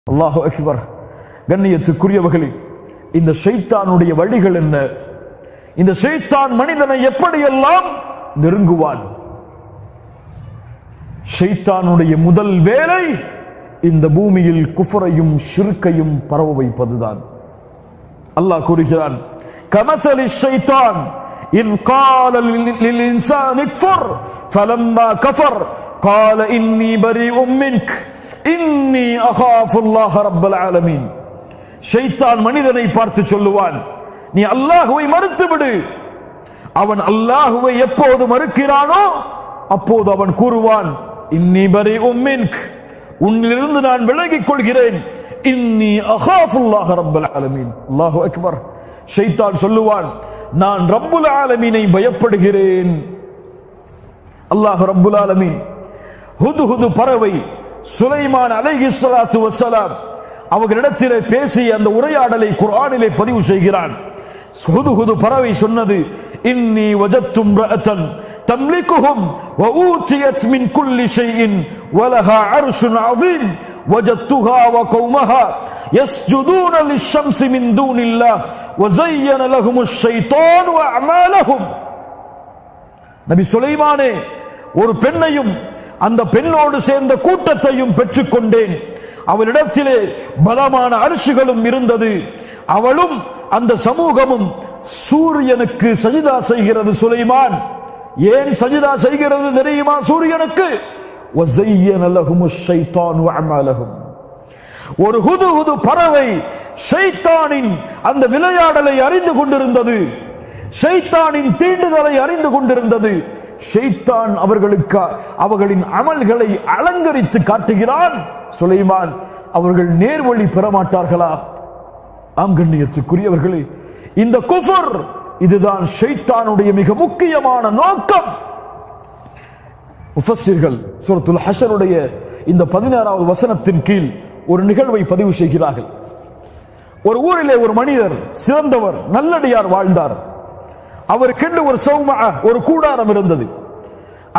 அல்லாஹு அக்பர். கண்ணியத்துக்குரியவர்களே, இந்த ஷைத்தானுடைய வழிகள் என்ன? இந்த ஷைத்தான் மனிதனை எப்படியெல்லாம் நெருங்குவான்? ஷைத்தானுடைய முதல் வேலை இந்த பூமியில் குஃப்ரையும் ஷிர்கையும் பரவ வைப்பதுதான். அல்லாஹ் கூறுகிறான், கமஸலி ஷைத்தான் இன் கால லில் இன்சானி இக்ஃபுர் ஃபலம்மா கஃபர் கால இன்னி பரீஉம் மின்க் இன்னி அகாஃபுல்லாஹ ரப்பல் ஆலமீன். ஷைத்தான் மனிதனை பார்த்து சொல்லுவான், நீ அல்லாஹ்வை மறுத்து விடு. அவன் அல்லாஹ்வை எப்போது மறுக்கிறானோ அப்போது அவன் கூறுவான், இன்னி பரீஉம் மின்க், உன்னிலிருந்து நான் விலகிக் கொள்கிறேன். இன்னி அகாஃபுல்லாஹ ரப்பல் ஆலமீன். அல்லாஹு அக்பர். ஷைத்தான் சொல்லுவான், நான் ரப்புல் ஆலமீனை பயப்படுகிறேன். அல்லாஹ் ரப்புல் ஆலமீன் ஹுதுஹுது பறவை சுலைமான் அலைஹிஸ்ஸலாத்து வஸ்ஸலாம் அவர்களிடத்திலே பேசிய அந்த உரையாடலை குர்ஆனிலே பதிவு செய்கிறான். ஹுதுஹுது பறவை சொன்னது, இன்னி வஜத்து இம்ரஅத்தன் தம்லிகுஹும் வ ஊதியத் மின் குல்லி ஷைஇன் வலஹா அர்ஷுன் அதீம் வஜத்துஹா வ கௌமஹா யஸ்ஜுதூன லிஷம்ஸி மின் தூனில்லாஹ் வ ஸய்யன லஹுமுஷ் ஷைத்தானு அஅமாலஹும். நபி சுலைமானே, ஒரு பெண்ணையும் அந்த பெண்ணோடு சேர்ந்த கூட்டத்தையும் பெற்றுக் கொண்டேன். அவளிடத்திலே பலமான அரிசிகளும் இருந்தது. அவளும் அந்த சமூகமும் சூரியனுக்கு சஜிதா செய்கிறது. சுலைமான் ஏன் சஜிதா செய்கிறது தெரியுமா? சூரியனுக்கு. வஸய்யன லஹுமுஷ் ஷைத்தானு அஅமாலஹும். ஒரு ஹுதுஹுது பறவை ஷைத்தானின் அந்த விளையாடலை அறிந்து கொண்டிருந்தது. ஷைத்தானின் தீண்டுதலை அறிந்து கொண்டிருந்தது. ஷைத்தான் அவர்களுக்கு அவர்களின் அமல்களை அலங்கரித்து காட்டுகிறான். சுலைமான் அவர்கள் நேர்வழி பெறமாட்டார்களா? ஆம் கண்ணியத்துக்குரியவர்களே, இந்த குஃபர் இதுதான் ஷைத்தானுடைய மிக முக்கியமான நோக்கம். முஃபஸ்ஸிர்கள் சூரத்துல் ஹஷருடைய இந்த 16வது வசனத்தின் கீழ் ஒரு நிகழ்வை பதிவு செய்கிறார்கள். ஒரு ஊரிலே ஒரு மனிதர், சிறந்தவர், நல்லடியார் வாழ்ந்தார். அவருக்கென்று ஒரு சௌமா, ஒரு கூடாரம் இருந்தது.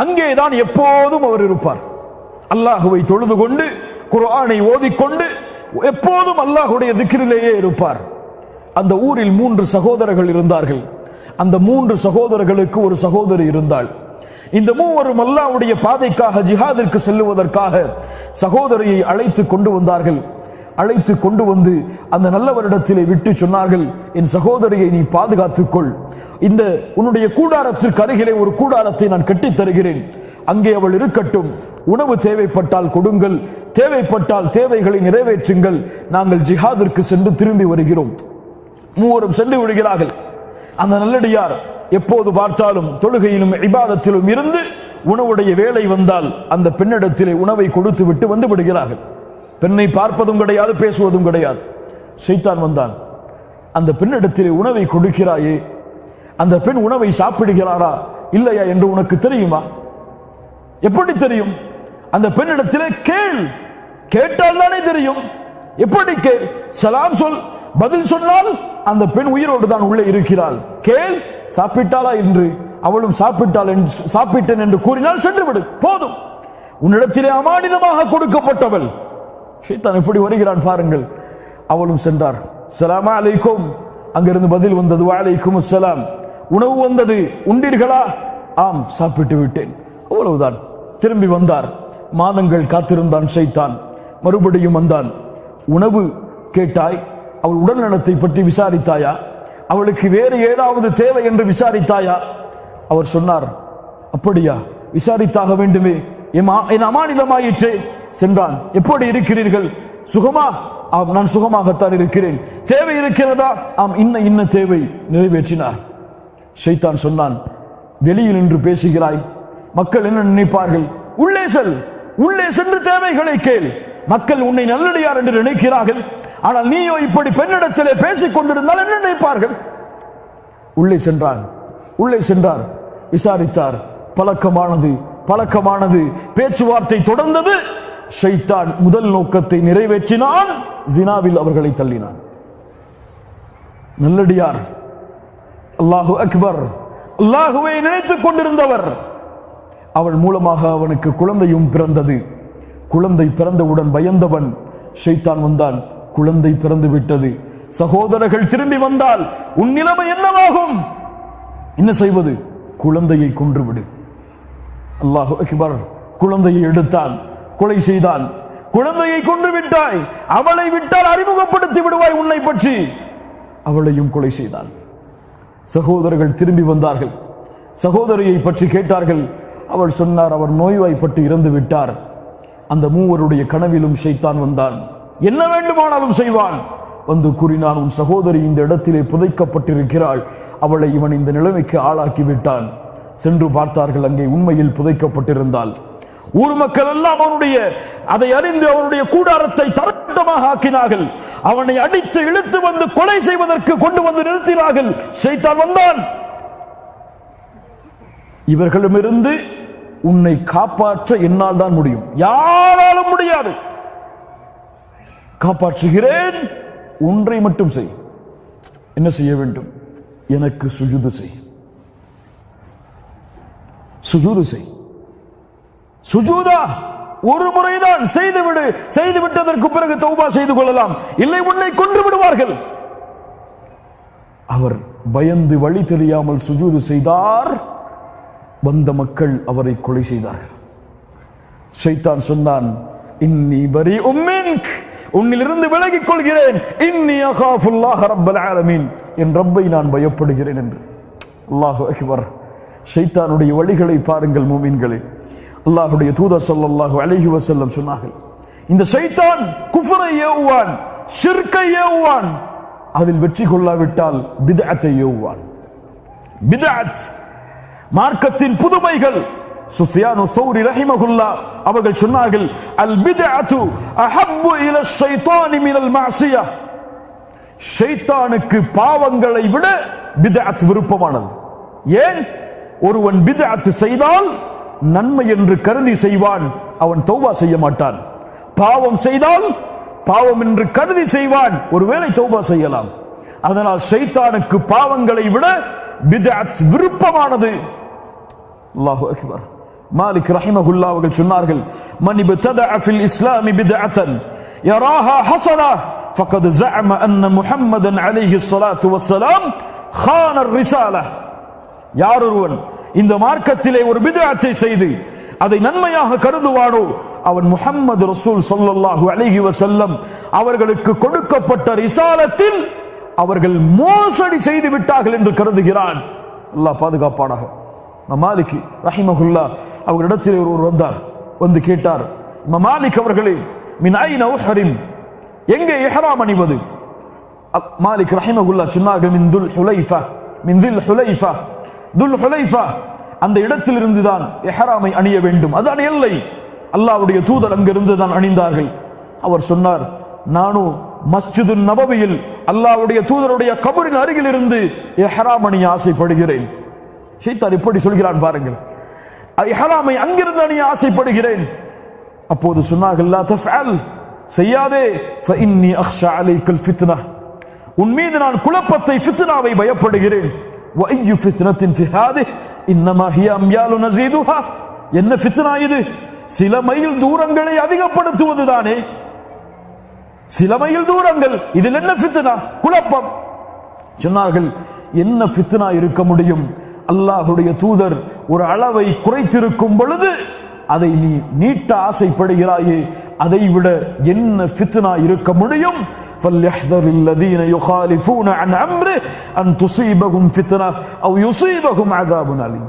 அங்கேதான் எப்போதும் அவர் இருப்பார். அல்லாஹுவை தொழுது கொண்டு குர்ஆனை ஓதிக்கொண்டு எப்போதும் அல்லாஹுடைய திக்ரிலேயே இருப்பார். அந்த ஊரில் 3 சகோதரர்கள் இருந்தார்கள். அந்த 3 சகோதரர்களுக்கு ஒரு சகோதரி இருந்தாள். இந்த மூவரும் அல்லாஹ்வுடைய பாதைக்காக ஜிஹாதிற்கு செல்லுவதற்காக சகோதரியை அழைத்து கொண்டு வந்தார்கள். அழைத்து கொண்டு வந்து அந்த நல்லவரிடத்திலே விட்டு சொன்னார்கள், என் சகோதரியை நீ பாதுகாத்துக்கொள். இந்த உன்னுடைய கூடாரத்திற்கு அருகிலே ஒரு கூடாரத்தை நான் கட்டித் தருகிறேன். அங்கே அவள் இருக்கட்டும். உணவு தேவைப்பட்டால் கொடுங்கள், தேவைப்பட்டால் தேவைகளை நிறைவேற்றுங்கள். நாங்கள் ஜிஹாதிற்கு சென்று திரும்பி வருகிறோம். மூவரும் சென்று விடுகிறார்கள். அந்த நல்லடியார் எப்போது பார்த்தாலும் தொழுகையிலும் இபாதத்திலும் இருந்து உணவுடைய வேலை வந்தால் அந்த பெண்ணிடத்திலே உணவை கொடுத்து விட்டு வந்து விடுகிறார்கள். பெண்ணை பார்ப்பதும் கிடையாது, பேசுவதும் கிடையாது. ஷைத்தான் வந்தான். அந்த பெண்ணிடத்திலே உணவை கொடுக்கிறாயே, அந்த பெண் உணவை சாப்பிடுகிறாரா இல்லையா என்று உனக்கு தெரியுமா? எப்படி தெரியும்? அந்த பெண்ணிடத்திலே கேள், கேட்டால் தானே தெரியும். எப்படி கேள்? சலாம் சொல், பதில் சொன்னால் அந்த பெண் உயிரோடு தான் உள்ளே இருக்கிறாள். கேள், சாப்பிட்டாளா என்று. அவளும் சாப்பிட்டேன் என்று கூறினால் சென்று விடு, போதும். உன்னிடத்திலே அமானிதமாக கொடுக்கப்பட்டவள். ஷைத்தான் எப்படி வருகிறான் பாருங்கள். அவளும் சென்றார். ஸலாமு அலைக்கும். அங்கிருந்து பதில் வந்தது, வஅலைக்கும் அஸ்ஸலாம். உணவு வந்தது, உண்டீர்களா? ஆம், சாப்பிட்டு விட்டேன். அவ்வளவுதான். திரும்பி வந்தார். மாதங்கள் காத்திருந்தான் ஷைத்தான். மறுபடியும் வந்தான். உணவு கேட்டாய், அவள் உடல் நலத்தை பற்றி விசாரித்தாயா? அவளுக்கு வேறு ஏதாவது தேவை என்று விசாரித்தாயா? அவர் சொன்னார், அப்படியா, விசாரித்தாக வேண்டுமே, என் அமானிதமாயிற்றே. சென்றான். எப்படி இருக்கிறீர்கள்? சுகமா? ஆம், நான் சுகமாகத்தான் இருக்கிறேன். தேவை இருக்கிறதா? ஆம், இன்ன தேவை. நிறைவேற்றினார். ஷைத்தான் சொன்னான், வெளியில் நின்று பேசுகிறாய், மக்கள் என்ன நினைப்பார்கள்? உள்ளே செல், உள்ளே சென்று தேவைகளை கேள். மக்கள் உன்னை நல்லடியார் என்று நினைக்கிறார்கள். ஆனால் நீயோ இப்படி பெண்ணிடத்திலே பேசிக் கொண்டிருந்தால் என்ன நினைப்பார்கள்? உள்ளே சென்றான். உள்ளே சென்றார். விசாரித்தார். பழக்கமானது. பேச்சுவார்த்தை தொடர்ந்தது. ஷைத்தான் முதல் நோக்கத்தை நிறைவேற்றினான். ஜினாவில் அவர்களை தள்ளினான். நல்லடியார், அல்லாஹு அக்பர், அல்லாஹுவை நினைத்துக் கொண்டிருந்தவர். அவள் மூலமாக அவனுக்கு குழந்தையும் பிறந்தது. குழந்தை பிறந்தவுடன் பயந்தவன் ஷைத்தான் வந்தான், குழந்தை பிறந்து விட்டது. சகோதரர்கள் திரும்பி வந்தால் உன் நிலைமை என்னவாகும்? என்ன செய்வது? குழந்தையை கொன்றுவிடு. அல்லாஹு அக்பர். குழந்தையை எடுத்தான், கொலை செய்தான். குழந்தையை கொன்று விட்டாய், அவளை விட்டால் அறிமுகப்படுத்தி விடுவாய் உன்னை பற்றி. அவளையும் கொலை செய்தான். சகோதரர்கள் திரும்பி வந்தார்கள், சகோதரியை பற்றி கேட்டார்கள். அவள் சொன்னார், அவர் நோய்வாய்ப்பட்டு இறந்து விட்டார். அந்த மூவருடைய கனவிலும் ஷைத்தான் வந்தான், என்ன வேண்டுமானாலும் செய்வான். வந்து கூறினான், உன் சகோதரி இந்த இடத்திலே புதைக்கப்பட்டிருக்கிறாள், அவளை இவன் இந்த நிலைமைக்கு ஆளாக்கி விட்டான். சென்று பார்த்தார்கள், அங்கே உண்மையில் புதைக்கப்பட்டிருந்தால். ஊர் மக்கள் எல்லாம் அவனுடைய அதை அறிந்து அவனுடைய கூடாரத்தை தரட்டமாக ஆக்கினார்கள். அவனை அடித்து இழுத்து வந்து கொலை செய்வதற்கு கொண்டு வந்து நிறுத்தினார்கள். ஷைத்தான் வந்தான். இவர்களிடமிருந்து உன்னை காப்பாற்ற என்னால் தான் முடியும், யாராலும் முடியாது. காப்பாற்றுகிறேன், ஒன்றை மட்டும் செய். என்ன செய்ய வேண்டும்? எனக்கு சுஜூது செய். சுஜூது செய். சுஜூதா ஒரு முறைதான் செய்துவிடு. செய்து விட்டதற்கு பிறகு தௌபா செய்து கொள்ளலாம், இல்லை உன்னை கொன்று விடுவார்கள். அவர் பயந்து வழி தெரியாமல் சுஜூது செய்தார். வந்த மக்கள் அவரை கொலை செய்தார்கள். ஷைத்தான் சொன்னான், இன்னி பரீஉம் மின்க், உன்னிலிருந்து விலகிக் கொள்கிறேன். இன்னி அகாஃபுல்லாஹ ரப்பல் ஆலமீன், என் ரப்பை நான் பயப்படுகிறேன் என்று. அல்லாஹு அக்பர். ஷைத்தானுடைய வழிகளை பாருங்கள் மூமின்களே. அல்லாஹ்வுடைய தூதர் ஸல்லல்லாஹு அலைஹி வஸல்லம் சொன்னார்கள், இந்த ஷைத்தான் குஃப்ரை ஏவுவான், ஷிர்கை ஏவுவான், அதில் வெற்றி கொள்ளாவிட்டால் பித்அத்தை ஏவுவான். பித்அத் மார்க்கத்தின் புதுமைகள். சுஃபியானு ஸௌரி ரஹிமஹுல்லாஹ் அவர்கள் சொன்னார்கள், அல் பித்அத்து அஹப்பு இல ஷைத்தானி மினல் மஅசியா, ஷைத்தானுக்கு பாவங்களை விட பித்அத் விருப்பமானது. ஏன்? ஒருவன் பித்அத் செய்தால் நன்மை என்று கருதி செய்வான், அவன் தௌபா செய்ய மாட்டான். பாவம் செய்தால் பாவம் என்று கருதி செய்வான், ஒருவேளை தௌபா செய்யலாம். அதனால் ஷைத்தானுக்கு பாவங்களை விட பித்அத் விருப்பமானது. அல்லாஹு அக்பர். மாலிக் ரஹிமஹுல்லாஹ் அவர்கள் சொன்னார்கள், மன் இப்ததஅ ஃபில் இஸ்லாம் பித்அத்தன் யராஹா ஹஸனா ஃபகத் ஸஅம அன்ன முஹம்மதன் அலைஹி ஸலாத்து வஸ்ஸலாம் خان الرسالة. யார் ஒருவன் இந்த மார்க்கத்திலே ஒரு பித்அத்தை செய்து அதை நன்மையாக கருதுவானோ, அவன் முஹம்மது ரசூல் ஸல்லல்லாஹு அலைஹி வஸல்லம் அவர்களுக்கு கொடுக்கப்பட்ட ரிசாலத்தில் அவர்கள் மோசடி செய்து விட்டார்கள் என்று கருதுகிறான். அல்லாஹ் பாதுகாப்பானாக. மாலிக் ரஹிமஹுல்லாஹ் அவர்களிடத்தில் ஒருவர் வந்தார், வந்து கேட்டார், மாலிக் அவர்களே, மின் ஐன உஹ்ரிம், எங்கே இஹ்ராம் அணிவது? மாலிக் ரஹிமஹுல்லாஹ் சொன்னார்கள், மின் துல் ஹுலைஃபா, மின் தில் ஹுலைஃபா, துல் ஹுலைஃபா அந்த இடத்தில் இருந்துதான் இஹ்ராமை அணிய வேண்டும், அதுதான் எல்லை. அல்லாஹ்வுடைய தூதர் அங்கிருந்து தான் அணிந்தார்கள். அவர் சொன்னார், நானும் மஸ்ஜிது நபவியில் அல்லாஹ்வுடைய தூதருடைய கபரின் அருகில் இருந்து இஹ்ராம் அணிய ஆசைப்படுகிறேன். ஷைத்தான் எப்படி சொல்கிறான் பாருங்கள், இஹ்ராமை அங்கிருந்து அணிய ஆசைப்படுகிறேன். அப்போது சொன்னார்கள், லா தஃஅல், செய்யாதே, ஃபஇன்னி அக்ஷா அலைக்கல் ஃபித்னா, உன் மீது நான் குழப்பத்தை, ஃபித்னாவை பயப்படுகிறேன். வஅய்யு ஃபித்னத்தின் ஃபி ஹாதிஹ் இன்னமா ஹிய அம்யாலு நஸீதுஹா, என்ன ஃபித்னா இது? சில மைல் தூரங்களை அதிகப்படுத்துவதுதானே, சில மைல் தூரங்கள், இதில் என்ன ஃபித்னா? குழப்பம். சொன்னார்கள், என்ன ஃபித்னா இருக்க முடியும்? அல்லாஹ்வுடைய தூதர் ஒரு அளவை குறைத்திருக்கும் பொழுது அதை நீ நீட்ட ஆசைப்படுகிறாயே, அதை விட என்ன ஃபித்னா இருக்க முடியும்? فَلْيَحْذَرِ الَّذِينَ يُخَالِفُونَ عَنْ أَمْرِهِ أَنْ تُصِيبَهُمْ فِتْنَةٌ أَوْ يُصِيبَهُمْ عَذَابٌ أَلِيمٌ.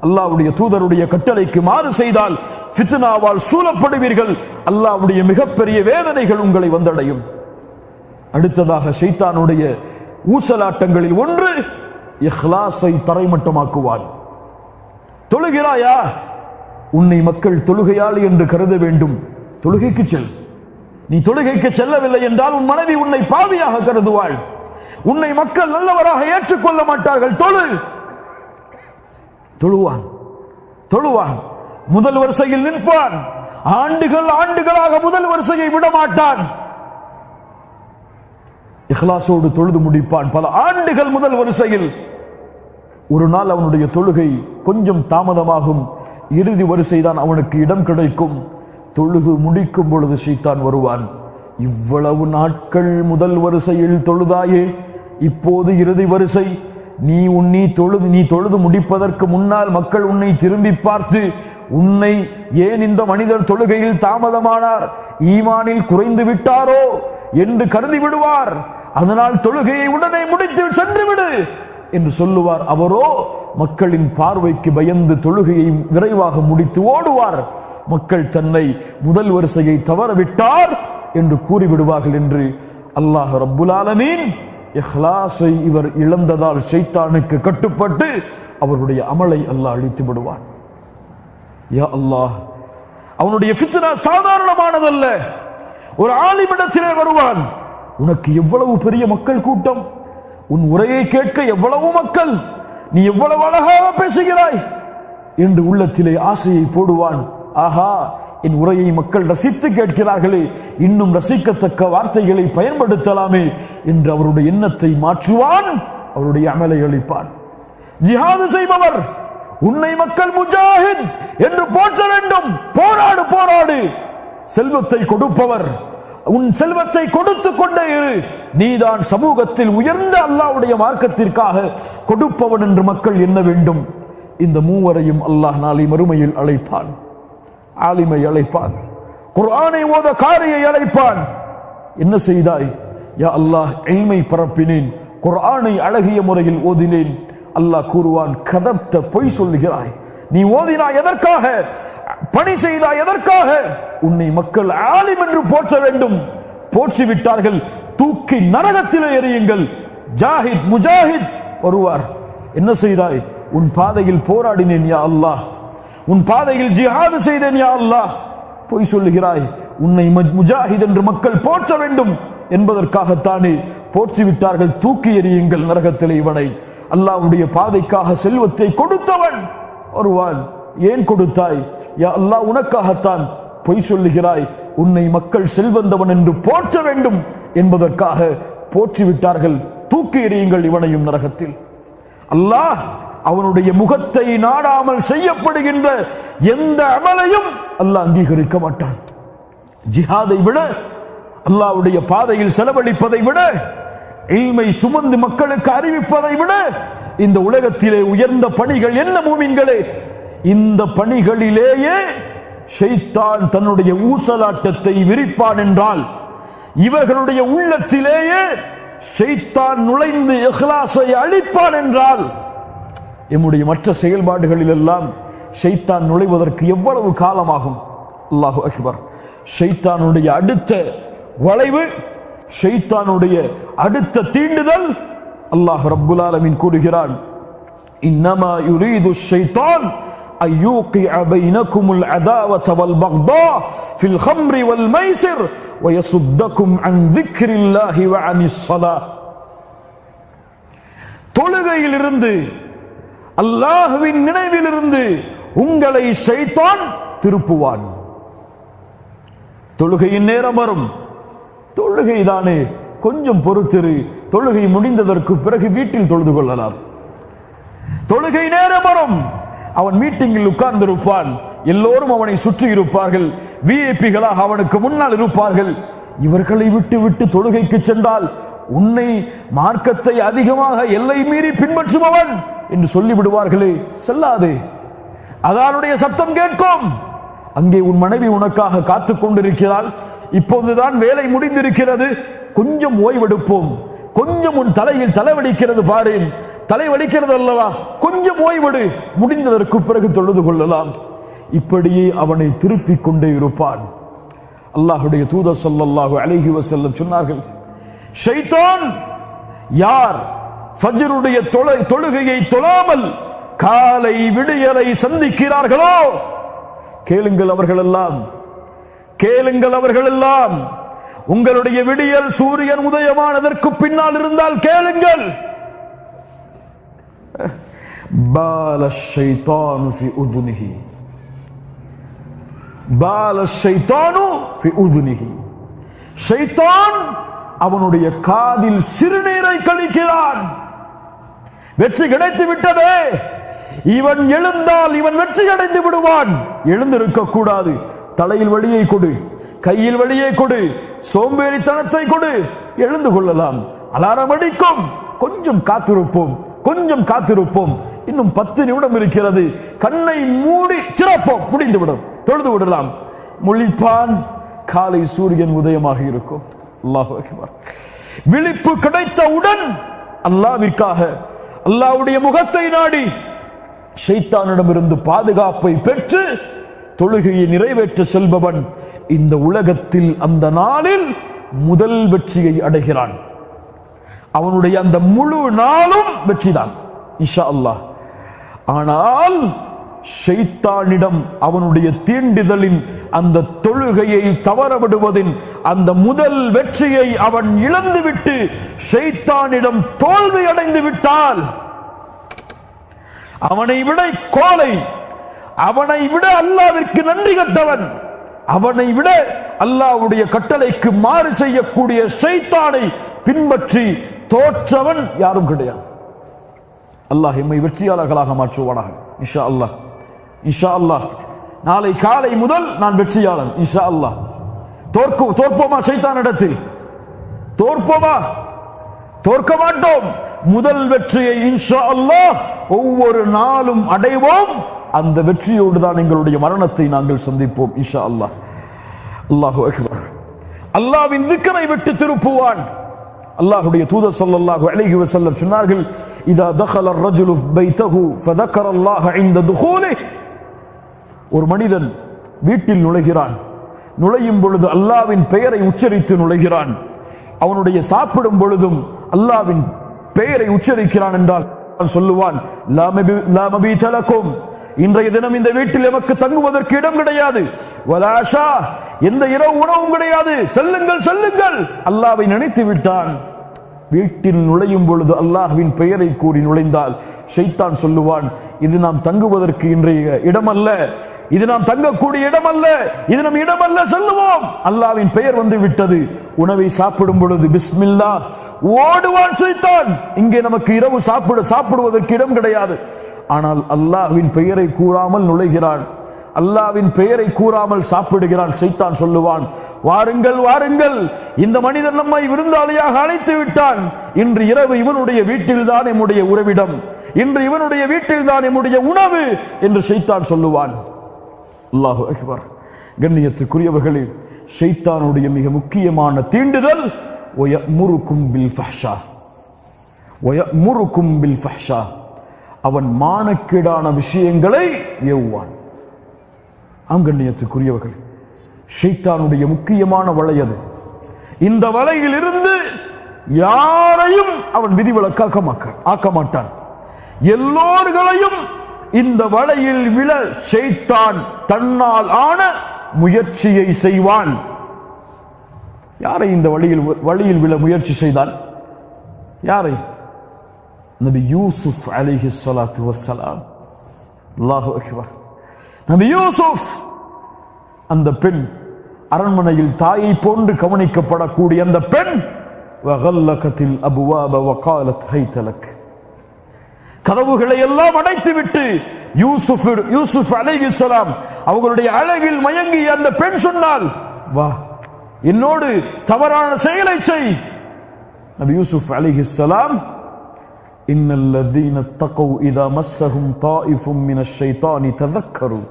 அல்லாஹ்வுடைய தூதருடைய கட்டளைக்கு மாறு செய்தால் ஃபித்னாவால் சூழப்படுவீர்கள், அல்லாஹ்வுடைய மிகப்பெரிய வேதனைகள் உங்களை வந்தடையும். அடுத்ததாக ஷைத்தானுடைய ஊசலாட்டங்களில் ஒன்று, இஹ்லாஸை தரைமட்டமாக்குவான். தொழுகிறாயா? உன்னை மக்கள் தொழுகையாளி என்று கருத வேண்டும், தொழுகைக்கு செல். நீ தொழுகைக்கு செல்லவில்லை என்றால் உன் மனைவி உன்னை பாவியாக கருதுவாள், உன்னை மக்கள் நல்லவராக ஏற்றுக்கொள்ள மாட்டார்கள். தொழுவான், தொழுவான், முதல் வரிசையில் நிற்பான், ஆண்டுகளாக முதல் வரிசையை விட மாட்டான். இஹ்லாஸோடு தொழுது முடிப்பான், பல ஆண்டுகள் முதல் வரிசையில். ஒரு நாள் அவனுடைய தொழுகை கொஞ்சம் தாமதமாகும், இறுதி வரிசைதான் அவனுக்கு இடம் கிடைக்கும். தொழுகு முடிக்கும் பொழுது ஷைத்தான் வருவான், இவ்வளவு நாட்கள் முதல் வரிசையில் தொழுதாயே, இப்போது இறுதி வரிசை. நீ தொழுது முடிப்பதற்கு முன்னால் மக்கள் உன்னை திரும்பி பார்த்து உன்னை ஏன் இந்த மனிதர் தொழுகையில் தாமதமானார், ஈமானில் குறைந்து விட்டாரோ என்று கருதி விடுவார். அதனால் தொழுகையை உடனே முடித்து சென்று விடு என்று சொல்லுவார். அவரோ மக்களின் பார்வைக்கு பயந்து தொழுகையை விரைவாக முடித்து ஓடுவார். மக்கள் தன்னை முதல் வரிசையை தவறவிட்டார் என்று கூறிவிடுவார்கள் என்று அல்லாஹ் ரப்புல் ஆலமீன் இஹ்லாஸை இவர் இழந்ததால் ஷைத்தானுக்கு கட்டுப்பட்டு அவருடைய அமலை அல்லாஹ் அழித்து விடுவான். யா அல்லாஹ், அவனுடைய ஃபித்னா சாதாரணமானதல்ல. ஒரு ஆலிமிடத்திலே வருவான், உனக்கு எவ்வளவு பெரிய மக்கள் கூட்டம், உன் உரையை கேட்க எவ்வளவு மக்கள், நீ எவ்வளவு அழகாக பேசுகிறாய் என்று உள்ளத்திலே ஆசையை போடுவான். ஆஹா, என் உரையை மக்கள் ரசித்து கேட்கிறார்களே, இன்னும் ரசிக்கத்தக்க வார்த்தைகளை பயன்படுத்தலாமே என்று அவருடைய எண்ணத்தை மாற்றுவான், அவருடைய அமலை அளிப்பான். ஜிஹாது செய்பவர், உன்னை மக்கள் முஜாஹித் என்று போற்ற வேண்டும். போராடு போராடு. செல்வத்தை கொடுப்பவர், உன் செல்வத்தை கொடுத்து கொண்டே இரு. நீதான் சமூகத்தில் உயர்ந்த அல்லாஹ்வுடைய மார்க்கத்திற்காக கொடுப்பவன் என்று மக்கள் எண்ண வேண்டும். இந்த மூவரையும் அல்லாஹ் நாளை மறுமையில் அழைப்பான். ஆலிமை அழைப்பான், குர்ஆனை ஓத காரியை அழைப்பான். என்ன செய்தாய்? யா அல்லாஹ், இல்மை பரப்பினேன், குர்ஆனை அழகிய முறையில் ஓதினேன். அல்லாஹ் கூறுவான், கதப்த, பொய் சொல்லுகிறாய். நீ ஓதினாய் எதற்காக? பணி செய்தாய் எதற்காக? உன்னை மக்கள் ஆலிம் என்று போற்ற வேண்டும். போற்றி விட்டார்கள், தூக்கி நரகத்திலே எறியுங்கள். ஜாஹித் முஜாஹித் வருவார். என்ன செய்தாய்? உன் பாதையில் போராடினேன் யா அல்லாஹ், உன் பாதையில் ஜிஹாது செய்தேன் யா அல்லாஹ். பொய் சொல்லுகிறாய். உன்னை முஜாஹித் என்று மக்கள் போற்ற வேண்டும் என்பதற்காகத்தானே போற்றி விட்டார்கள். தூக்கி எறியுங்கள் நரகத்திலே இவனை. அல்லாஹ்வுடைய பாதைக்காக செல்வத்தை கொடுத்தவன் வருவான். ஏன் கொடுத்தாய்? யா அல்லாஹ், உனக்காகத்தான். பொய் சொல்லுகிறாய். உன்னை மக்கள் செல்வந்தவன் என்று போற்ற வேண்டும் என்பதற்காக போற்றி விட்டார்கள். தூக்கி எறியுங்கள் இவனையும் நரகத்தில். அல்லாஹ் அவனுடைய முகத்தை நாடாமல் செய்யப்படுகின்ற எந்த அமலையும் அல்லாஹ் அங்கீகரிக்க மாட்டான். ஜிஹாதை விட, அல்லாஹ்வுடைய பாதையில் செலவழிப்பதை விட, இல்மை சுமந்து மக்களுக்கு அறிவிப்பதை விட இந்த உலகத்திலே உயர்ந்த பணிகள் என்ன மூமின்களே? இந்த பணிகளிலேயே ஷைத்தான் தன்னுடைய ஊசலாட்டத்தை விரிப்பான் என்றால், இவர்களுடைய உள்ளத்திலேயே ஷைத்தான் நுழைந்து இஹ்லாஸை அழிப்பான் என்றால், எம்முடைய மற்ற செயல்பாடுகளில் எல்லாம் ஷைத்தான் நுழைவதற்கு எவ்வளவு காலமாகும்? அல்லாஹு அக்பர். ஷைத்தானுடைய அடுத்த வளைவு, ஷைத்தானுடைய அடுத்த தீண்டுதல், அல்லாஹ் ரப்புல் ஆலமீன் கூறுகிறான், இன்னமா யுரீது ஷைத்தான் அய்யூகிஅ பைனகுமுல் அதாவத வல் பக்தா ஃபில் ஹம்ரி வல் மைசிர் வயசுத்தகும் அன் திக்ரில்லாஹி வ அனிஸ் ஸலாஹ். தொழுகையிலிருந்து, அல்லாஹ்வின் நினைவிலிருந்து உங்களை ஷைத்தான் திருப்புவான். தொழுகையின் நேரம் வரும். தொழுகை தானே, கொஞ்சம் பொறுத்திரு, தொழுகை முடிந்ததற்கு பிறகு வீட்டில் தொழுது கொள்ளலாம். தொழுகை நேரம் வரும், அவன் மீட்டிங்கில் உட்கார்ந்திருப்பான். எல்லோரும் அவனை சுற்றி இருப்பார்கள். விஐபிகளாக அவனுக்கு முன்னால் இருப்பார்கள். இவர்களை விட்டு விட்டு தொழுகைக்கு சென்றால் உன்னை மார்க்கத்தை அதிகமாக எல்லை மீறி பின்பற்றுபவன் என்று சொல்லிவிடுவார்களே. செல்லாதே, அதனுடைய சத்தம் கேட்கும். அங்கே உன் மனைவி உனக்காக காத்துக் கொண்டிருக்கிறாள். இப்போதுதான் வேலை முடிந்திருக்கிறது, கொஞ்சம் ஓய்வெடுப்போம். கொஞ்சம் உன் தலையில் தலைவலிக்கிறது பாரேன், தலை வலிக்கிறது அல்லவா, கொஞ்சம் ஓய்வெடு, முடிந்ததற்கு பிறகு தொழுது கொள்ளலாம். இப்படியே அவனை திருப்பிக் கொண்டே இருப்பான். அல்லாஹ்வுடைய தூதர் ஸல்லல்லாஹு அலைஹி வஸல்லம் சொன்னார்கள், ஷைத்தான் யார் ஃபஜ்ருடைய தொழுகையை தொழாமல் காலை விடியலை சந்திக்கிறார்களோ, கேளுங்கள் அவர்களெல்லாம் உங்களுடைய விடியல் சூரியன் உதயமானதற்கு பின்னால் இருந்தால் கேளுங்கள். பால ஷைத்தானு ஃபி உதுனிஹி, பால ஷைத்தானு ஃபி உதுனிஹி. ஷைத்தான் அவனுடைய காதில் சிறுநீரை கழிக்கிறான். வெற்றி கிடைத்து விட்டதே, இவன் எழுந்தால் இவன் வெற்றி அடைந்து விடுவான். எழுந்திருக்க கூடாது. தலையில் வழியை கொடு, கையில் வழியை கொடு, சோம்பேறித்தனத்தை கொடு, எழுந்து கொள்ளலாம். அலாரம் அடிக்கும், கொஞ்சம் காத்திருப்போம், கொஞ்சம் காத்திருப்போம். இன்னும் 10 நிமிடம் இருக்கிறது, கண்ணை மூடி சிறப்போம், முடிந்துவிடும், தொழுது விடலாம். முழிப்பான், காலை சூரியன் உதயமாக இருக்கும். அல்லாஹு அக்பர். விழிப்பு கிடைத்தவுடன் அல்லாஹ்விற்காக, அல்லாஹ்வுடைய முகத்தை நாடி ஷைத்தானிடமிருந்து பாதுகாப்பை பெற்று தொழுகையை நிறைவேற்ற செல்பவன் இந்த உலகத்தில் அந்த நாளில் முதல் வெற்றியை அடைகிறான். அவனுடைய அந்த முழு நாளும் வெற்றிதான் இன்ஷா அல்லாஹ். ஆனால் ஷைத்தானிடம் அவனுடைய தீண்டுதலின் அந்த தொழுகையை தவறவிடுவதின் அந்த முதல் வெற்றியை அவன் இழந்துவிட்டு ஷைத்தானிடம் தோல்வி அடைந்து விட்டால் அவனை விட கோலை, அவனை விட அல்லாஹ்விற்கு நன்றி கட்டவன், அவனை விட அல்லாஹ்வுடைய கட்டளைக்கு மாறு செய்யக்கூடிய ஷைத்தானை பின்பற்றி தோற்றவன் யாரும் கிடையாது. அல்லாஹ் எம்மை வெற்றியாளர்களாக மாற்றுவானாக இன்ஷா அல்லாஹ். இன்ஷா அல்லாஹ் நாளை காலை முதல் நான் வெற்றியாளன் இன்ஷா அல்லாஹ். தோற்போமா ஷைத்தானிடத்தில்? தோற்போமா? தோற்க மாட்டோம். முதல் வெற்றியை இன்ஷா அல்லாஹ் ஒவ்வொரு நாளும் அடைவோம். அந்த வெற்றியோடு தான் எங்களுடைய மரணத்தை நாங்கள் சந்திப்போம் இன்ஷா அல்லாஹ். அல்லாஹு அக்பர். அல்லாஹ்வின் திக்ரை விட்டு திருப்புவான். அல்லாஹ்வுடைய தூதர் ஸல்லல்லாஹு அலைஹி வஸல்லம் சொன்னார்கள், இதா தഖல الرجل بيته فذكر الله عند دخوله. ஒரு மனிதன் வீட்டில் நுழைகிறான், நுழையும் பொழுது அல்லாஹ்வின் பெயரை உச்சரித்து நுழைகிறான். அவனுடைய சாப்பிடும் பொழுதும் அல்லாஹ்வின் பெயரை உச்சரிக்கிறான் என்றால் சொல்லுவான், லா மபீத லக்கும், இன்றைய தினம் இந்த வீட்டில் எமக்கு தங்குவதற்கு இடம் கிடையாது. வலாஷா, எந்த இரவு உணவும் கிடையாது, செல்லுங்கள் செல்லுங்கள். அல்லாஹ்வை நினைத்து விட்டான். வீட்டில் நுழையும் பொழுது அல்லாஹ்வின் பெயரை கூறி நுழைந்தால் ஷைத்தான் சொல்லுவான், இது நாம் தங்குவதற்கு இன்றைய இடமல்ல, இது நாம் தங்கக்கூடிய இடமல்ல, இது நம் இடமல்ல, செல்லுவோம். அல்லாஹ்வின் பெயர் வந்து விட்டது. உணவை சாப்பிடும் பொழுது பிஸ்மில்லா, ஓடுவான் ஷைத்தான். இங்கே நமக்கு இரவு சாப்பிடுவதற்கு இடம் கிடையாது. ஆனால் அல்லாஹ்வின் பெயரை கூறாமல் நுழைகிறான், அல்லாஹ்வின் பெயரை கூறாமல் சாப்பிடுகிறான். ஷைத்தான் சொல்லுவான், வாருங்கள் வாருங்கள், இந்த மனிதன் நம்மை விருந்தாளியாக அழைத்து விட்டான். இன்று இரவு இவனுடைய வீட்டில்தான் நம்முடைய உறவிடம், இன்று இவனுடைய வீட்டில்தான் நம்முடைய உணவு என்று ஷைத்தான் சொல்லுவான். அல்லாஹு அக்பர். கண்ணியத்துக்குரியவர்களே, ஷைத்தானுடைய மிக முக்கியமான தீண்டுதல் வயமுருக்கும் பில் ஃபஹ்ஷா, வயமுருக்கும் பில் ஃபஹ்ஷா. அவன் மானக்கேடான விஷயங்களை ஏவுவான். கண்ணியத்துக்குரியவர்களே, ஷைத்தானுடைய முக்கியமான வலை அது. இந்த வலையில் இருந்து யாரையும் அவன் விதிவிலக்காக்க மாட்டான். எல்லோர்களையும் இந்த வலையில் விழ ஷைத்தான் தன்னால் ஆன முயற்சியை செய்வான். யாரை இந்த வழியில் விழ முயற்சி செய்தான்? யாரை? நபி யூசுப் அலைஹிஸ்ஸலாத்து வஸ்ஸலாம். அல்லாஹு அக்பர். நபி யூசுப், அந்த பெண், அரண்மனையில் தாயை போன்று கவனிக்கப்படக்கூடிய அந்த பெண், வகல்லகத்தில் அபுவாப வகாலத் ஹைதலக், கதவுகளை எல்லாம் அடைத்துவிட்டு யூசுப் அலைஹிஸ்ஸலாம் அவர்களுடைய அழகில் மயங்கி அந்த பெண் சொன்னால், வா என்னோடு தவறான செயலை செய். நபி யூசுப் அலைஹிஸ்ஸலாம், இன்னல்லதீன தகவ் இதா மஸ்ஸஹும் தாயிஃபும் மினஷ் ஷைத்தானி ததக்கரு,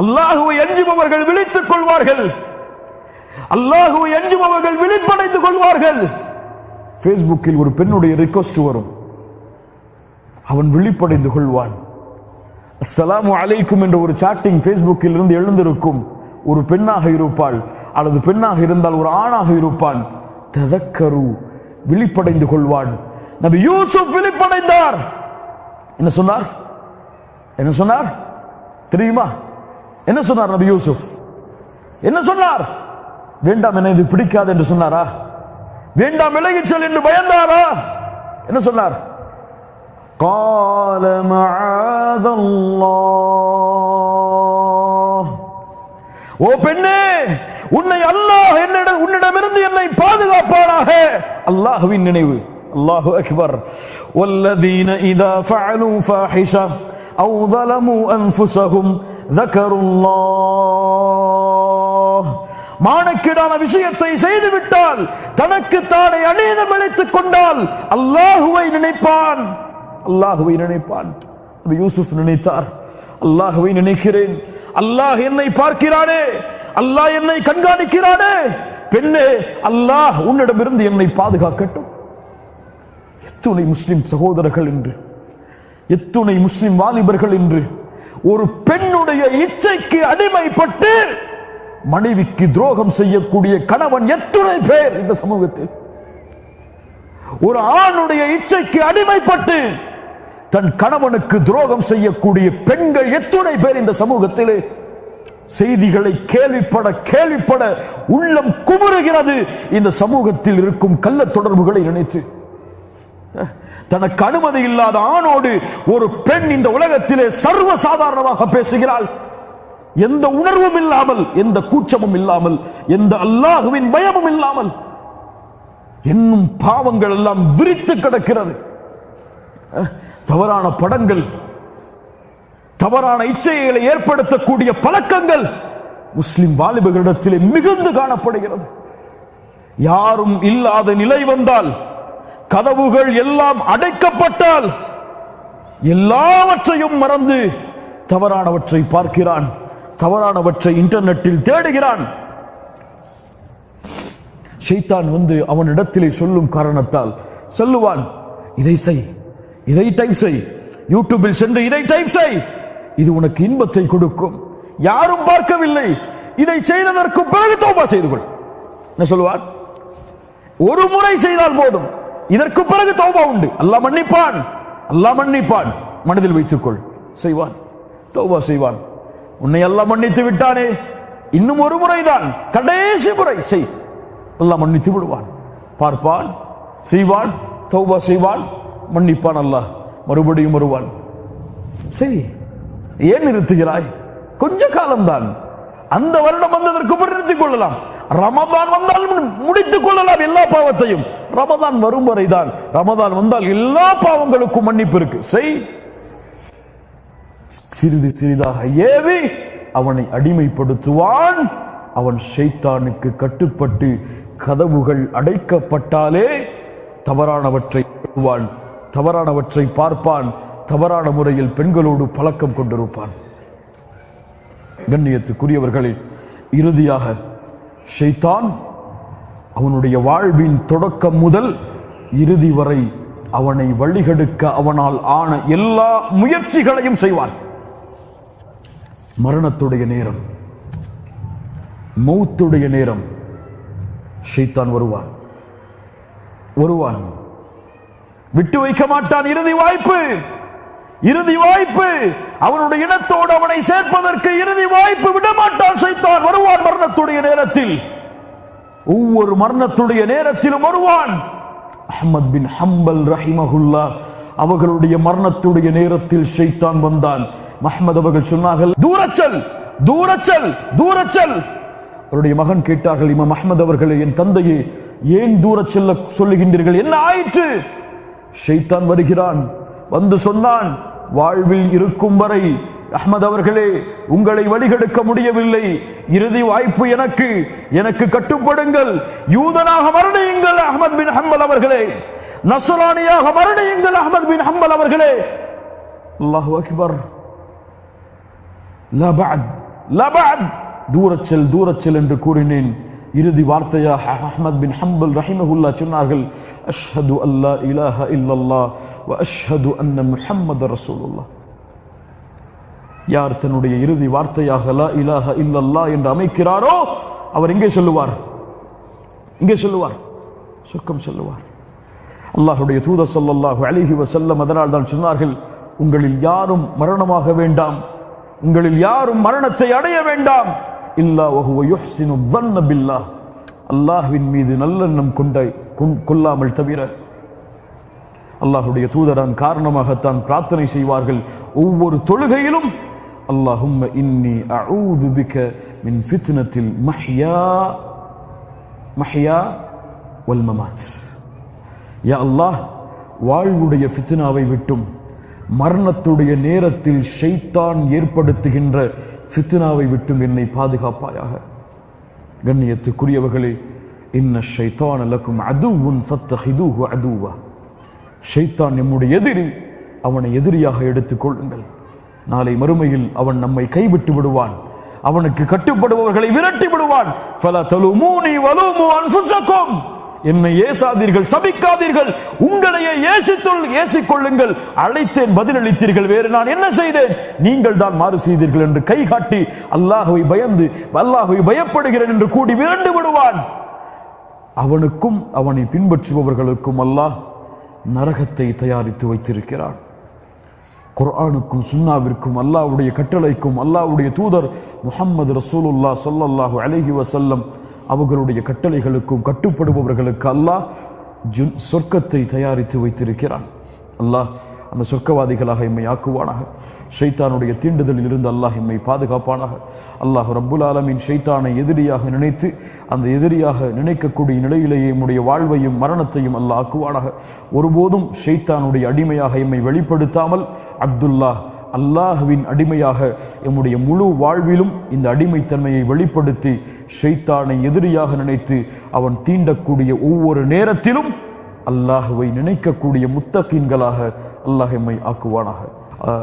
அல்லாஹ்வை அஞ்சுபவர்கள் விழித்துக் கொள்வார்கள், அல்லாஹ்வை அஞ்சுபவர்கள் விழிப்படைந்து கொள்வார்கள். ஃபேஸ்புக்கில் ஒரு பெண்ணுடைய ரிக்வெஸ்ட் வரும், அவன் விழிப்படைந்து கொள்வான். அஸ்ஸலாமு அலைக்கும் என்ற ஒரு சாட்டிங் ஃபேஸ்புக்கில் இருந்து எழுந்திருக்கும். ஒரு பெண்ணாக இருப்பாள், அல்லது பெண்ணாக இருந்தால் ஒரு ஆணாக இருப்பான். ததக்கரு, விழிப்படைந்து கொள்வான். நபி யூசுப் விழிப்படைந்தார். என்ன சொன்னார்? என்ன சொன்னார் தெரியுமா? என்ன சொன்னார் நபி யூசுப்? என்ன சொன்னார்? வேண்டாம், என்ன இது பிடிக்காது என்று சொன்னாரா? வேண்டாம், விலகிச் செல் என்று பயந்தாரா? என்ன சொன்னார்? قال معاذ الله, ஓ பெண்ணே, உன்னை அல்லாஹ் உன்னிடமிருந்து என்னை பாதுகாப்பானாக. அல்லாஹ்வின் நினைவு. அல்லாஹு அக்பர். والذين إذا فعلوا فاحشة أو ظلموا أنفسهم ذكروا الله மானக்கேடான விஷயத்தை செய்துவிட்டால், தனக்கு தானே அநீதம் இழைத்துக் கொண்டால் அல்லாஹுவை நினைப்பான். அல்லாஹுவை நினைப்பான். அது யூசுப் நினைத்தார். அல்லாஹுவை நினைக்கிறேன், அல்லாஹ் என்னை பார்க்கிறானே, அல்லாஹ் என்னை கண்காணிக்கிறானே, பெண்ணே அல்லாஹ் உன்னிடமிருந்து என்னை பாதுகாக்கட்டும். எத்துணை முஸ்லிம் சகோதரர்கள் என்று, எத்துணை முஸ்லிம் வாலிபர்கள் என்று ஒரு பெண்ணுடைய இச்சைக்கு அடிமைப்பட்டு மனைவிக்கு துரோகம் செய்யக்கூடிய கணவன் எத்துணை பேர் இந்த சமூகத்தில்? ஒரு ஆணுடைய இச்சைக்கு அடிமைப்பட்டு தன் கணவனுக்கு துரோகம் செய்யக்கூடிய பெண்கள் எத்துணை பேர் இந்த சமூகத்திலே? செய்திகளை கேள்விப்பட உள்ளம் குமுறுகிறது. இந்த சமூகத்தில் இருக்கும் கள்ள தொடர்புகளை நினைத்து தனக்கு அனுமதி இல்லாத ஆணோடு ஒரு பெண் இந்த உலகத்திலே சர்வ சாதாரணமாக பேசுகிறாள். எந்த உணர்வும் இல்லாமல், எந்த கூச்சமும் இல்லாமல், எந்த அல்லாஹுவின் பயமும் இல்லாமல். என்னும் பாவங்கள் எல்லாம் விரித்து கிடக்கிறது. தவறான படங்கள், தவறான இச்சைகளை ஏற்படுத்தக்கூடிய பழக்கங்கள் முஸ்லிம் வாலிபர்களிடத்திலே மிகுந்து காணப்படுகிறது. யாரும் இல்லாத நிலை வந்தால், கதவுகள் எல்லாம் அடைக்கப்பட்டால், எல்லாவற்றையும் மறந்து தவறானவற்றை பார்க்கிறான், தவறானவற்றை இன்டர்நெட்டில் தேடுகிறான். ஷைத்தான் வந்து அவனிடத்திலே சொல்லும் காரணத்தால் சொல்லுவான், இதை செய், இதை டைப் செய், யூடியூபில் சென்று இதை டைப் செய், இது உனக்கு இன்பத்தை கொடுக்கும். யாரும் பார்க்கவில்லை, இதை செய்ததற்கு பிறகு தௌபா செய்து கொள். என்ன சொல்லுவான்? ஒரு முறை செய்தால் போதும், இதற்கு பிறகு தௌபா உண்டு, அல்லாஹ் மன்னிப்பான், அல்லாஹ் மன்னிப்பான். மனதில் வைத்துக்கொள். செய்வான், தௌபா செய்வான். உன்னை அல்லாஹ் மன்னித்து விட்டானே, இன்னும் ஒரு முறைதான், கடைசி முறை செய், அல்லாஹ் மன்னித்து விடுவான். பார்ப்பான், செய்வான், தௌபா செய்வான், மன்னிப்பான் அல்லாஹ், மறுபடியும் வருவான். செய், ஏன் நிறுத்துகிறாய்? கொஞ்ச காலம்தான், அந்த வருடம் வந்ததற்கு நிறுத்திக் கொள்ளலாம். ரமதான் வந்தால் முடித்துக் கொள்ளலாம் எல்லா பாவத்தையும். ரமதான் வரும் வரைதான், ரமதான் வந்தால் எல்லா பாவங்களுக்கும் மன்னிப்பு இருக்கு. செய். சிறிது சிறிதாக ஏவி அவனை அடிமைப்படுத்துவான். அவன் ஷைத்தானுக்கு கட்டுப்பட்டு கதவுகள் அடைக்கப்பட்டாலே தவறானவற்றை தவறானவற்றை பார்ப்பான், தவறான முறையில் பெண்களோடு பழக்கம் கொண்டிருப்பான். கண்ணியத்துக்குரியவர்களே, இறுதியாக ஷைத்தான் அவனுடைய வாழ்வின் தொடக்கம் முதல் இறுதி வரை அவனை வழிகெடுக்க அவனால் ஆன எல்லா முயற்சிகளையும் செய்வான். மரணத்துடைய நேரம், மௌத்துடைய நேரம், ஷைத்தான் வருவான், விட்டு வைக்க மாட்டான். இறுதி வாய்ப்பு, இறுதி வாய்ப்பு, அவனுடைய இனத்தோடு அவனை சேர்ப்பதற்கு இறுதி வாய்ப்பு விடமாட்டான். ஷைத்தான் வருவான் மரணத்துடைய நேரத்தில், ஒவ்வொரு மரணத்துடைய நேரத்திலும் வருவான். அஹ்மத் பின் ஹம்பல் ரஹிமஹுல்லா அவர்களுடைய மரணத்துடைய நேரத்தில் ஷைத்தான் வந்தான். மஹ்மத் அவர்கள் சொன்னார்கள், தூரச்சல், தூரச்சல், தூரச்சல். அவருடைய மகன் கேட்டார்கள், இமாம் அஹ்மத் அவர்களே, என் தந்தையே, ஏன் தூரச் செல்ல சொல்லுகின்றீர்கள்? என்ன ஆயிற்று? ஷைத்தான் வருகிறான். வந்து சொன்னான், வாழ்வில் இருக்கும் வரை அஹ்மத் அவர்களே உங்களை வழிகெடுக்க முடியவில்லை, இறுதி வாய்ப்பு எனக்கு கட்டுப்படுங்கள். யூதனாக மரணியுங்கள் அஹ்மத் பின் ஹம்பல் அவர்களே, நஸ்ரானியாக மரணியுங்கள் அஹ்மத் பின் ஹம்பல் அவர்களே. அல்லாஹு அக்பர். லா பஅத், லா பஅத், தூரச்சல், தூரச்சல் என்று கூறினேன். இறுதி வார்த்தையாக அஹ்மத் பின் ஹம்பல் ரஹிமஹுல்லா சொன்னார்கள், அஷ்ஹது அல்லா இலாஹ இல்லல்லாஹ் வ அஷ்ஹது அன்ன முஹம்மதர் ரசூலுல்லாஹ். யார் தன்னுடைய இறுதி வார்த்தையாக லா இலாஹ இல்லல்லாஹ் என்று அமைக்கிறாரோ அவர் எங்கே சொல்லுவார்? இங்கே சொல்லுவார், சொர்க்கம் சொல்லுவார். அல்லாஹ்வுடைய தூதர் ஸல்லல்லாஹு அலைஹி வஸல்லம் அதனால் தான் சொன்னார்கள், உங்களில் யாரும் மரணமாக வேண்டாம், உங்களில் யாரும் மரணத்தை அடைய வேண்டாம், இல்லா வஹுவ யுஹ்சினு ظن பில்லாஹ், அல்லாஹ்வின் மீது நல்லெண்ணம் கொள்ளாமல் தவிர. அல்லாஹ்வுடைய தூதரான் காரணமாகத்தான் பிரார்த்தனை செய்வார்கள் ஒவ்வொரு தொழுகையிலும், அல்லாஹும்ம இன்னி அஊது பிக மின் ஃபித்னத்தில் மஹ்யா வல் மமாத். யா அல்லாஹ், வாழ்வுடைய ஃபித்னாவை விட்டும் மரணத்துடைய நேரத்தில் ஷைத்தான் ஏற்படுத்துகின்ற ஃபித்னாவை விட்டும் என்னை பாதுகாப்பாயாக. கண்ணியத்துக்குரியவர்களே, இன்ன ஷைத்தான லக்கும் அதுவுன் ஃபத்தஹிதுஹு அதுவா. ஷைத்தான் நம்முடைய எதிரி, அவனை எதிரியாக எடுத்துக் கொள்ளுங்கள். நாளை மறுமையில் அவன் நம்மை கைவிட்டு விடுவான், அவனுக்கு கட்டுப்படுபவர்களை விரட்டி விடுவான். ஃபலா தலுமூனி வலூமு அன்ஃபுஸக்கும். என்னை ஏசாதீர்கள், சபிக்காதீர்கள், உங்களையே ஏசிக்கொள்ளுங்கள். அழைத்தேன், பதிலளித்தீர்கள், வேறு நான் என்ன செய்தேன்? நீங்கள் தான் மாறு செய்தீர்கள் என்று கை காட்டி அல்லாஹ்வை பயந்து அல்லாஹ்வை பயப்படுகிறேன் என்று கூடி விரண்டு விடுவான். அவனுக்கும் அவனை பின்பற்றுபவர்களுக்கும் அல்லாஹ் நரகத்தை தயாரித்து வைத்திருக்கிறான். குர்ஆனுக்கும் சுன்னாவிற்கும் அல்லாஹ்வுடைய கட்டளைக்கும் அல்லாஹ்வுடைய தூதர் முஹம்மது ரசூலுல்லாஹ் ஸல்லல்லாஹு அலைஹி வஸல்லம் அவர்களுடைய கட்டளைகளுக்கும் கட்டுப்படுபவர்களுக்கு அல்லாஹ் சொர்க்கத்தை தயாரித்து வைத்திருக்கிறான். அல்லாஹ் அந்த சொர்க்கவாதிகளாக எம்மை ஆக்குவானாக. ஷைத்தானுடைய தீண்டுதலில் இருந்து அல்லாஹ் எம்மை பாதுகாப்பானாக. அல்லாஹ் ரப்புல் ஆலமீன் ஷைத்தானை எதிரியாக நினைத்து அந்த எதிரியாக நினைக்கக்கூடிய நிலையிலேயே எம்முடைய வாழ்வையும் மரணத்தையும் அல்லாஹ் ஆக்குவானாக. ஒருபோதும் ஷைத்தானுடைய அடிமையாக எம்மை வெளிப்படுத்தாமல் அப்துல்லாஹ் அல்லாஹ்வின் அடிமையாக எம்முடைய முழு வாழ்விலும் இந்த அடிமைத்தன்மையை வெளிப்படுத்தி ஷைத்தானை எதிரியாக நினைத்து அவன் தீண்டக்கூடிய ஒவ்வொரு நேரத்திலும் அல்லாஹ்வை நினைக்கக்கூடிய முத்தகீன்களாக அல்லாஹ் எம்மை ஆக்குவானாக.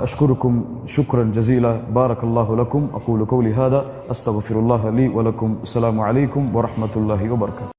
أشكركم شكرا جزيلا. بارك الله لكم. أقول قولي هذا أستغفر الله لي ولكم. السلام عليكم ورحمة الله وبركاته.